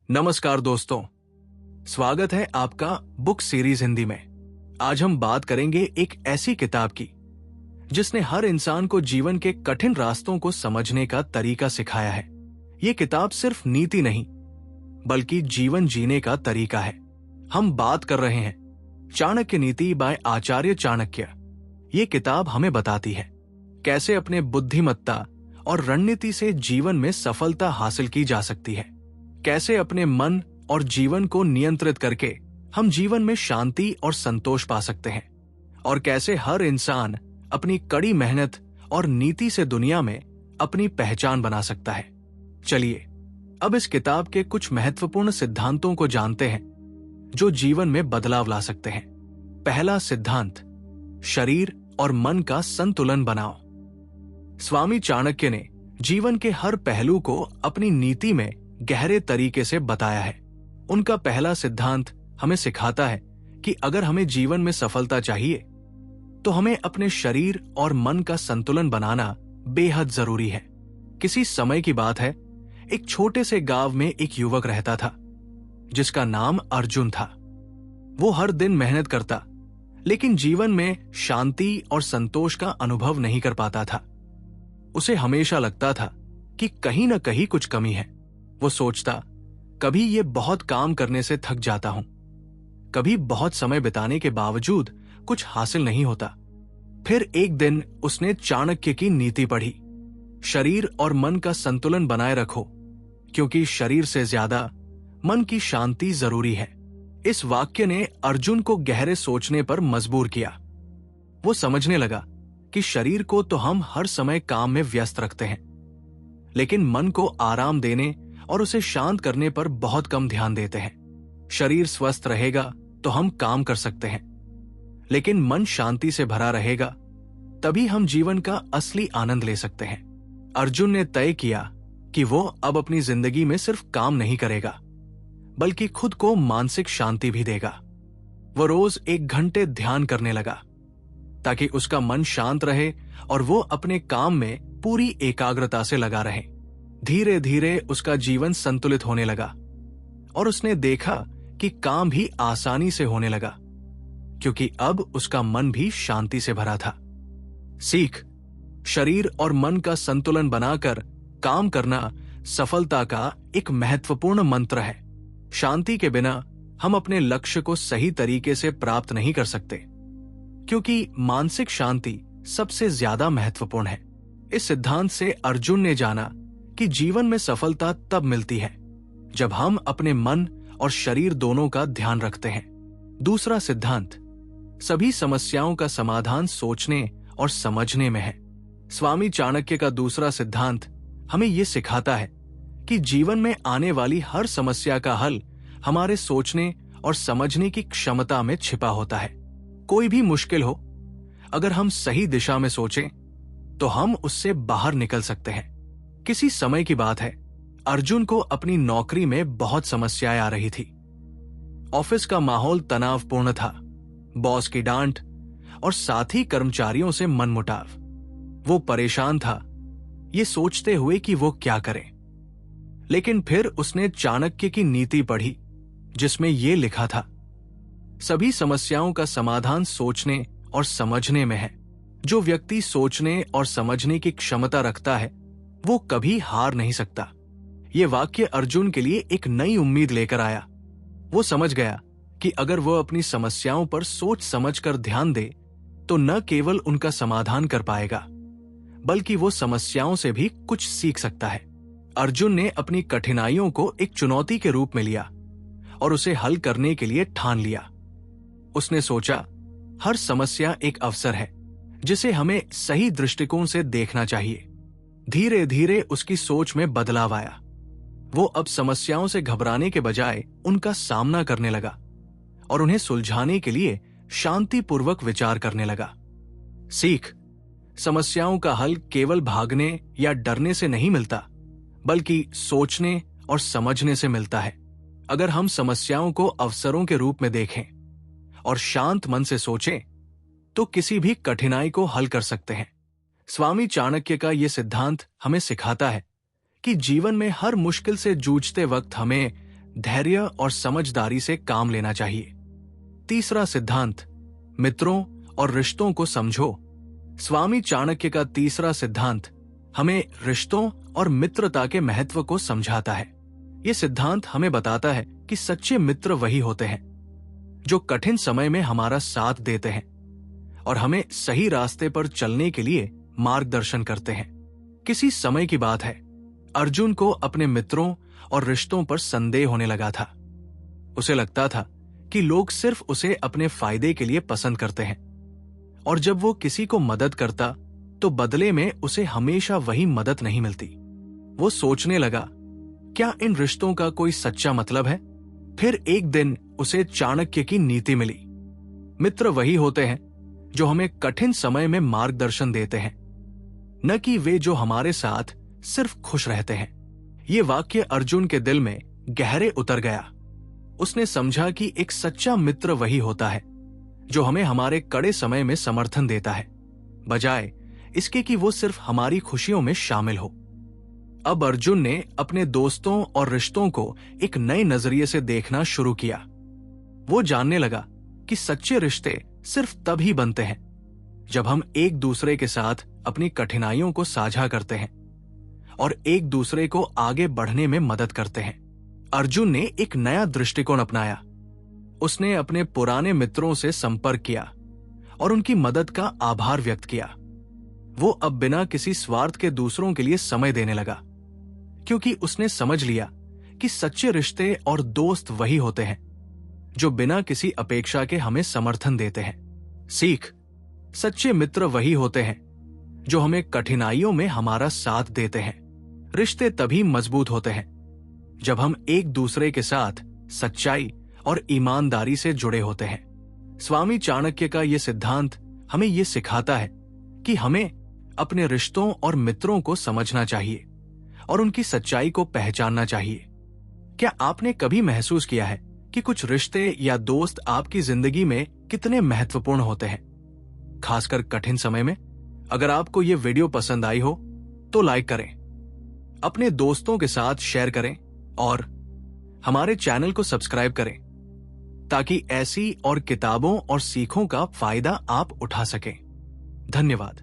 नमस्कार दोस्तों, स्वागत है आपका बुक सीरीज हिंदी में। आज हम बात करेंगे एक ऐसी किताब की जिसने हर इंसान को जीवन के कठिन रास्तों को समझने का तरीका सिखाया है। ये किताब सिर्फ नीति नहीं बल्कि जीवन जीने का तरीका है। हम बात कर रहे हैं चाणक्य नीति बाय आचार्य चाणक्य। ये किताब हमें बताती है कैसे अपने बुद्धिमत्ता और रणनीति से जीवन में सफलता हासिल की जा सकती है, कैसे अपने मन और जीवन को नियंत्रित करके हम जीवन में शांति और संतोष पा सकते हैं, और कैसे हर इंसान अपनी कड़ी मेहनत और नीति से दुनिया में अपनी पहचान बना सकता है। चलिए अब इस किताब के कुछ महत्वपूर्ण सिद्धांतों को जानते हैं जो जीवन में बदलाव ला सकते हैं। पहला सिद्धांत, शरीर और मन का संतुलन बनाओ। स्वामी चाणक्य ने जीवन के हर पहलू को अपनी नीति में गहरे तरीके से बताया है। उनका पहला सिद्धांत हमें सिखाता है कि अगर हमें जीवन में सफलता चाहिए तो हमें अपने शरीर और मन का संतुलन बनाना बेहद जरूरी है। किसी समय की बात है, एक छोटे से गांव में एक युवक रहता था जिसका नाम अर्जुन था। वो हर दिन मेहनत करता लेकिन जीवन में शांति और संतोष का अनुभव नहीं कर पाता था। उसे हमेशा लगता था कि कहीं न कहीं कुछ कमी है। वो सोचता, कभी ये बहुत काम करने से थक जाता हूं, कभी बहुत समय बिताने के बावजूद कुछ हासिल नहीं होता। फिर एक दिन उसने चाणक्य की नीति पढ़ी, शरीर और मन का संतुलन बनाए रखो क्योंकि शरीर से ज्यादा मन की शांति जरूरी है। इस वाक्य ने अर्जुन को गहरे सोचने पर मजबूर किया। वो समझने लगा कि शरीर को तो हम हर समय काम में व्यस्त रखते हैं, लेकिन मन को आराम देने और उसे शांत करने पर बहुत कम ध्यान देते हैं। शरीर स्वस्थ रहेगा तो हम काम कर सकते हैं, लेकिन मन शांति से भरा रहेगा तभी हम जीवन का असली आनंद ले सकते हैं। अर्जुन ने तय किया कि वो अब अपनी जिंदगी में सिर्फ काम नहीं करेगा बल्कि खुद को मानसिक शांति भी देगा। वो रोज 1 घंटे ध्यान करने लगा ताकि उसका मन शांत रहे और वो अपने काम में पूरी एकाग्रता से लगा रहे। धीरे धीरे उसका जीवन संतुलित होने लगा और उसने देखा कि काम भी आसानी से होने लगा क्योंकि अब उसका मन भी शांति से भरा था। सीख, शरीर और मन का संतुलन बनाकर काम करना सफलता का एक महत्वपूर्ण मंत्र है। शांति के बिना हम अपने लक्ष्य को सही तरीके से प्राप्त नहीं कर सकते क्योंकि मानसिक शांति सबसे ज्यादा महत्वपूर्ण है। इस सिद्धांत से अर्जुन ने जाना कि जीवन में सफलता तब मिलती है जब हम अपने मन और शरीर दोनों का ध्यान रखते हैं। दूसरा सिद्धांत, सभी समस्याओं का समाधान सोचने और समझने में है। स्वामी चाणक्य का दूसरा सिद्धांत हमें यह सिखाता है कि जीवन में आने वाली हर समस्या का हल हमारे सोचने और समझने की क्षमता में छिपा होता है। कोई भी मुश्किल हो, अगर हम सही दिशा में सोचें तो हम उससे बाहर निकल सकते हैं। किसी समय की बात है, अर्जुन को अपनी नौकरी में बहुत समस्याएं आ रही थी। ऑफिस का माहौल तनावपूर्ण था, बॉस की डांट और साथी कर्मचारियों से मनमुटाव। वो परेशान था, ये सोचते हुए कि वो क्या करे। लेकिन फिर उसने चाणक्य की नीति पढ़ी जिसमें यह लिखा था, सभी समस्याओं का समाधान सोचने और समझने में है। जो व्यक्ति सोचने और समझने की क्षमता रखता है वो कभी हार नहीं सकता। ये वाक्य अर्जुन के लिए एक नई उम्मीद लेकर आया। वो समझ गया कि अगर वो अपनी समस्याओं पर सोच समझकर ध्यान दे तो न केवल उनका समाधान कर पाएगा बल्कि वो समस्याओं से भी कुछ सीख सकता है। अर्जुन ने अपनी कठिनाइयों को एक चुनौती के रूप में लिया और उसे हल करने के लिए ठान लिया। उसने सोचा, हर समस्या एक अवसर है जिसे हमें सही दृष्टिकोण से देखना चाहिए। धीरे धीरे उसकी सोच में बदलाव आया। वो अब समस्याओं से घबराने के बजाय उनका सामना करने लगा और उन्हें सुलझाने के लिए शांतिपूर्वक विचार करने लगा। सीख, समस्याओं का हल केवल भागने या डरने से नहीं मिलता बल्कि सोचने और समझने से मिलता है। अगर हम समस्याओं को अवसरों के रूप में देखें और शांत मन से सोचें तो किसी भी कठिनाई को हल कर सकते हैं। स्वामी चाणक्य का यह सिद्धांत हमें सिखाता है कि जीवन में हर मुश्किल से जूझते वक्त हमें धैर्य और समझदारी से काम लेना चाहिए। तीसरा सिद्धांत, मित्रों और रिश्तों को समझो। स्वामी चाणक्य का तीसरा सिद्धांत हमें रिश्तों और मित्रता के महत्व को समझाता है। यह सिद्धांत हमें बताता है कि सच्चे मित्र वही होते हैं जो कठिन समय में हमारा साथ देते हैं और हमें सही रास्ते पर चलने के लिए मार्गदर्शन करते हैं। किसी समय की बात है, अर्जुन को अपने मित्रों और रिश्तों पर संदेह होने लगा था। उसे लगता था कि लोग सिर्फ उसे अपने फायदे के लिए पसंद करते हैं और जब वो किसी को मदद करता तो बदले में उसे हमेशा वही मदद नहीं मिलती। वो सोचने लगा, क्या इन रिश्तों का कोई सच्चा मतलब है? फिर एक दिन उसे चाणक्य की नीति मिली। मित्र वही होते हैं जो हमें कठिन समय में मार्गदर्शन देते हैं, न कि वे जो हमारे साथ सिर्फ खुश रहते हैं। ये वाक्य अर्जुन के दिल में गहरे उतर गया। उसने समझा कि एक सच्चा मित्र वही होता है जो हमें हमारे कड़े समय में समर्थन देता है, बजाय इसके कि वो सिर्फ हमारी खुशियों में शामिल हो। अब अर्जुन ने अपने दोस्तों और रिश्तों को एक नए नजरिए से देखना शुरू किया। वो जानने लगा कि सच्चे रिश्ते सिर्फ तभी बनते हैं जब हम एक दूसरे के साथ अपनी कठिनाइयों को साझा करते हैं और एक दूसरे को आगे बढ़ने में मदद करते हैं। अर्जुन ने एक नया दृष्टिकोण अपनाया। उसने अपने पुराने मित्रों से संपर्क किया और उनकी मदद का आभार व्यक्त किया। वो अब बिना किसी स्वार्थ के दूसरों के लिए समय देने लगा, क्योंकि उसने समझ लिया कि सच्चे रिश्ते और दोस्त वही होते हैं जो बिना किसी अपेक्षा के हमें समर्थन देते हैं। सीख, सच्चे मित्र वही होते हैं जो हमें कठिनाइयों में हमारा साथ देते हैं। रिश्ते तभी मजबूत होते हैं जब हम एक दूसरे के साथ सच्चाई और ईमानदारी से जुड़े होते हैं। स्वामी चाणक्य का यह सिद्धांत हमें यह सिखाता है कि हमें अपने रिश्तों और मित्रों को समझना चाहिए और उनकी सच्चाई को पहचानना चाहिए। क्या आपने कभी महसूस किया है कि कुछ रिश्ते या दोस्त आपकी जिंदगी में कितने महत्वपूर्ण होते हैं, खासकर कठिन समय में? अगर आपको यह वीडियो पसंद आई हो तो लाइक करें, अपने दोस्तों के साथ शेयर करें और हमारे चैनल को सब्सक्राइब करें ताकि ऐसी और किताबों और सीखों का फायदा आप उठा सकें। धन्यवाद।